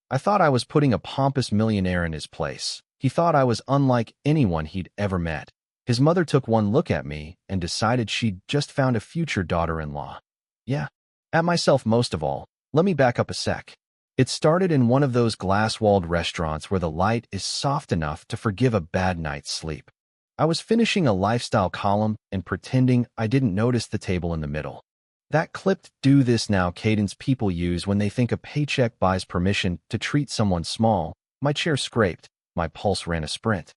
I thought I was putting a pompous millionaire in his place. He thought I was unlike anyone he'd ever met. His mother took one look at me and decided she'd just found a future daughter-in-law. Yeah, at myself most of all. Let me back up a sec. It started in one of those glass-walled restaurants where the light is soft enough to forgive a bad night's sleep. I was finishing a lifestyle column and pretending I didn't notice the table in the middle. That clipped "do this now" cadence people use when they think a paycheck buys permission to treat someone small. My chair scraped, my pulse ran a sprint,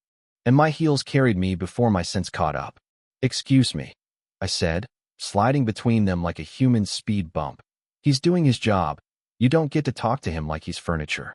and my heels carried me before my sense caught up. "Excuse me," I said, sliding between them like a human speed bump. "He's doing his job. You don't get to talk to him like he's furniture."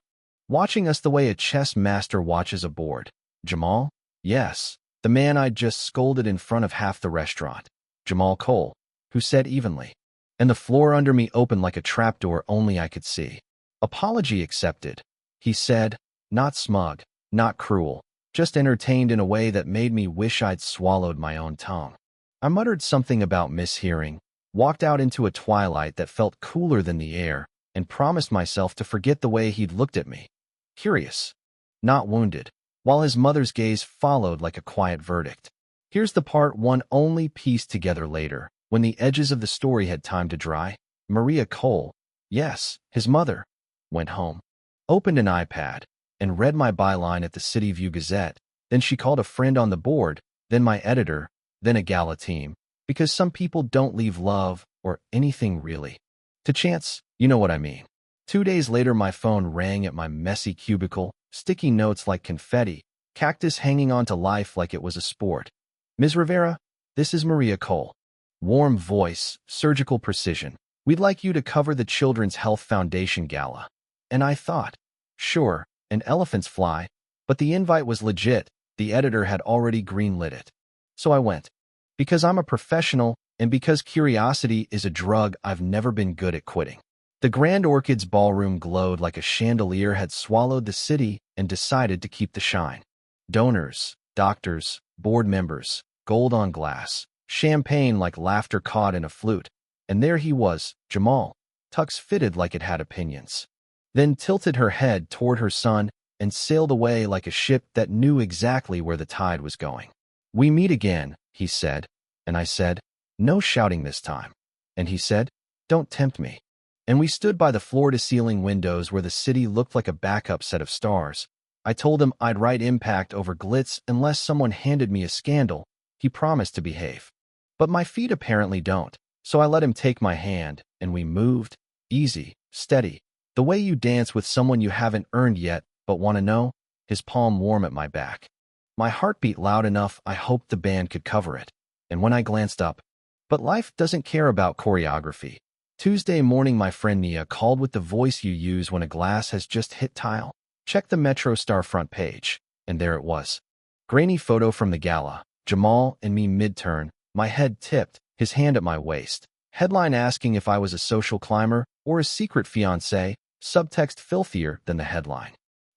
Watching us the way a chess master watches a board. Jamal? Yes, the man I'd just scolded in front of half the restaurant. Jamal Cole, who said evenly. And the floor under me opened like a trapdoor only I could see. "Apology accepted," he said, not smug, not cruel, just entertained in a way that made me wish I'd swallowed my own tongue. I muttered something about mishearing, walked out into a twilight that felt cooler than the air, and promised myself to forget the way he'd looked at me. Curious, not wounded, while his mother's gaze followed like a quiet verdict. Here's the part one only pieced together later, when the edges of the story had time to dry. Maria Cole, yes, his mother, went home, opened an iPad, and read my byline at the City View Gazette. Then she called a friend on the board, then my editor, then a gala team, because some people don't leave love, or anything really, to chance. You know what I mean. 2 days later, my phone rang at my messy cubicle, sticky notes like confetti, cactus hanging on to life like it was a sport. "Ms. Rivera, this is Maria Cole." Warm voice, surgical precision. "We'd like you to cover the Children's Health Foundation Gala." And I thought, sure, an elephant's fly, but the invite was legit. The editor had already greenlit it. So I went. Because I'm a professional, and because curiosity is a drug I've never been good at quitting. The Grand Orchid's ballroom glowed like a chandelier had swallowed the city and decided to keep the shine. Donors, doctors, board members, gold on glass, champagne like laughter caught in a flute. And there he was, Jamal, tux fitted like it had opinions. Then tilted her head toward her son and sailed away like a ship that knew exactly where the tide was going. "We meet again," he said, and I said, "No shouting this time." And he said, "Don't tempt me." And we stood by the floor-to-ceiling windows where the city looked like a backup set of stars. I told him I'd write impact over glitz unless someone handed me a scandal. He promised to behave. But my feet apparently don't, so I let him take my hand, and we moved, easy, steady, the way you dance with someone you haven't earned yet but want to know, his palm warm at my back. My heart beat loud enough I hoped the band could cover it. And when I glanced up, but life doesn't care about choreography. Tuesday morning, my friend Nia called with the voice you use when a glass has just hit tile. Check the Metro Star front page, and there it was. Grainy photo from the gala, Jamal and me mid-turn, my head tipped, his hand at my waist. Headline asking if I was a social climber or a secret fiancé, subtext filthier than the headline.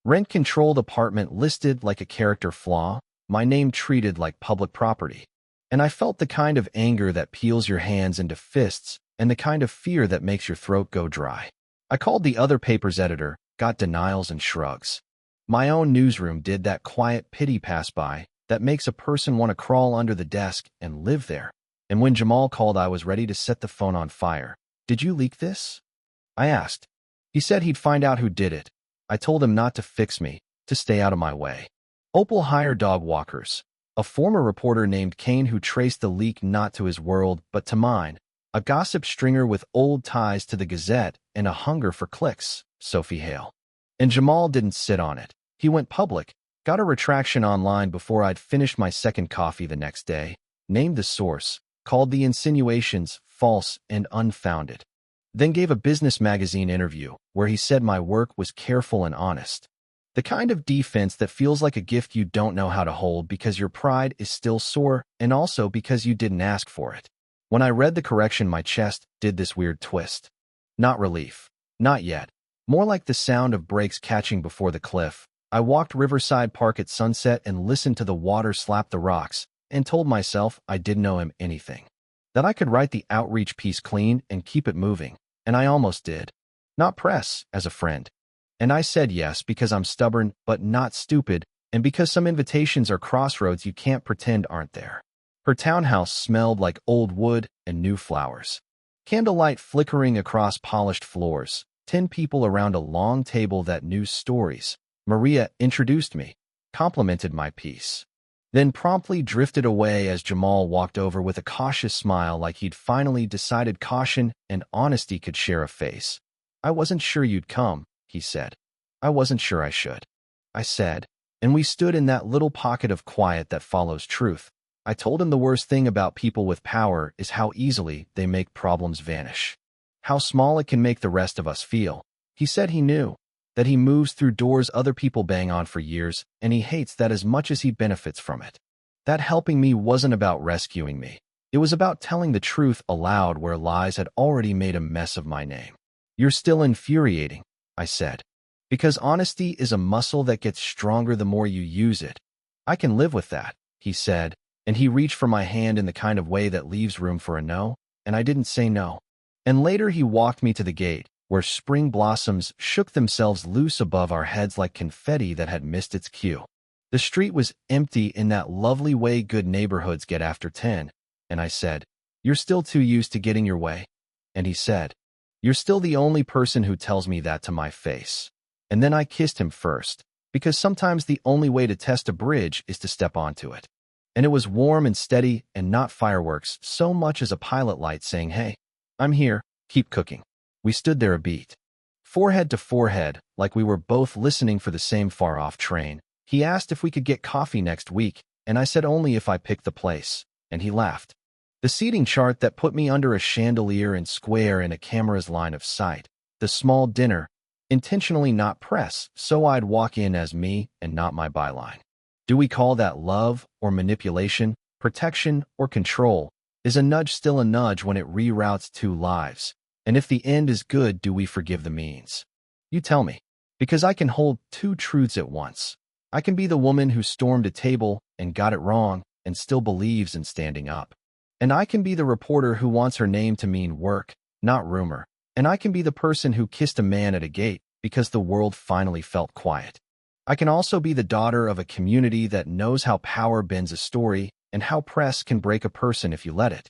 Rent-controlled apartment listed like a character flaw, my name treated like public property. And I felt the kind of anger that peels your hands into fists and the kind of fear that makes your throat go dry. I called the other paper's editor, got denials and shrugs. My own newsroom did that quiet pity pass-by that makes a person want to crawl under the desk and live there. And when Jamal called, I was ready to set the phone on fire. "Did you leak this?" I asked. He said he'd find out who did it. I told him not to fix me, to stay out of my way. Opal hired dog walkers. A former reporter named Kane who traced the leak not to his world but to mine. A gossip stringer with old ties to the Gazette and a hunger for clicks, Sophie Hale. And Jamal didn't sit on it. He went public, got a retraction online before I'd finished my second coffee the next day, named the source, called the insinuations false and unfounded. Then gave a business magazine interview where he said my work was careful and honest. The kind of defense that feels like a gift you don't know how to hold because your pride is still sore and also because you didn't ask for it. When I read the correction, my chest did this weird twist. Not relief. Not yet. More like the sound of brakes catching before the cliff. I walked Riverside Park at sunset and listened to the water slap the rocks and told myself I didn't owe him anything. That I could write the outreach piece clean and keep it moving. And I almost did. Not press, as a friend. And I said yes because I'm stubborn but not stupid, and because some invitations are crossroads you can't pretend aren't there. Her townhouse smelled like old wood and new flowers. Candlelight flickering across polished floors, 10 people around a long table that knew stories. Maria introduced me, complimented my piece, then promptly drifted away as Jamal walked over with a cautious smile like he'd finally decided caution and honesty could share a face. I wasn't sure you'd come, he said. I wasn't sure I should, I said, and we stood in that little pocket of quiet that follows truth. I told him the worst thing about people with power is how easily they make problems vanish. How small it can make the rest of us feel. He said he knew that he moves through doors other people bang on for years, and he hates that as much as he benefits from it. That helping me wasn't about rescuing me. It was about telling the truth aloud where lies had already made a mess of my name. You're still infuriating, I said, because honesty is a muscle that gets stronger the more you use it. I can live with that, he said, and he reached for my hand in the kind of way that leaves room for a no, and I didn't say no. And later he walked me to the gate, where spring blossoms shook themselves loose above our heads like confetti that had missed its cue. The street was empty in that lovely way good neighborhoods get after 10, and I said, "You're still too used to getting your way." And he said, "You're still the only person who tells me that to my face." And then I kissed him first, because sometimes the only way to test a bridge is to step onto it. And it was warm and steady and not fireworks so much as a pilot light saying, "Hey, I'm here, keep cooking." We stood there a beat, forehead to forehead, like we were both listening for the same far-off train. He asked if we could get coffee next week, and I said only if I picked the place, and he laughed. The seating chart that put me under a chandelier and square in a camera's line of sight. The small dinner, intentionally not press, so I'd walk in as me and not my byline. Do we call that love or manipulation, protection or control? Is a nudge still a nudge when it reroutes two lives? And if the end is good, do we forgive the means? You tell me, because I can hold two truths at once. I can be the woman who stormed a table and got it wrong and still believes in standing up. And I can be the reporter who wants her name to mean work, not rumor. And I can be the person who kissed a man at a gate because the world finally felt quiet. I can also be the daughter of a community that knows how power bends a story and how press can break a person if you let it.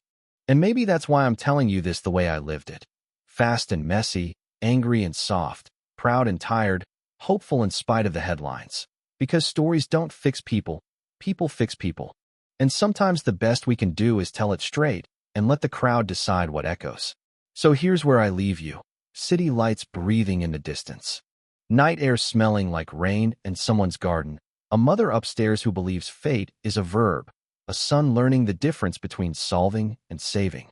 And maybe that's why I'm telling you this the way I lived it. Fast and messy, angry and soft, proud and tired, hopeful in spite of the headlines. Because stories don't fix people, people fix people. And sometimes the best we can do is tell it straight and let the crowd decide what echoes. So here's where I leave you. City lights breathing in the distance. Night air smelling like rain in someone's garden. A mother upstairs who believes fate is a verb. A son learning the difference between solving and saving.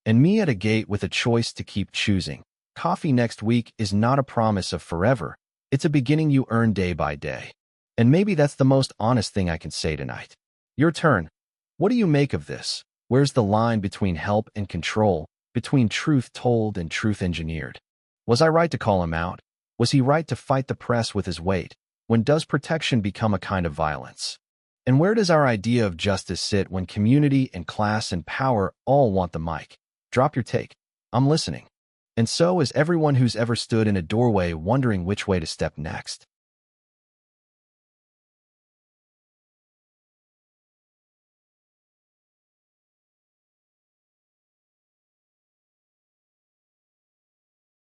And me at a gate with a choice to keep choosing. Coffee next week is not a promise of forever. It's a beginning you earn day by day. And maybe that's the most honest thing I can say tonight. Your turn. What do you make of this? Where's the line between help and control, between truth told and truth engineered? Was I right to call him out? Was he right to fight the press with his weight? When does protection become a kind of violence? And where does our idea of justice sit when community and class and power all want the mic? Drop your take. I'm listening. And so is everyone who's ever stood in a doorway wondering which way to step next.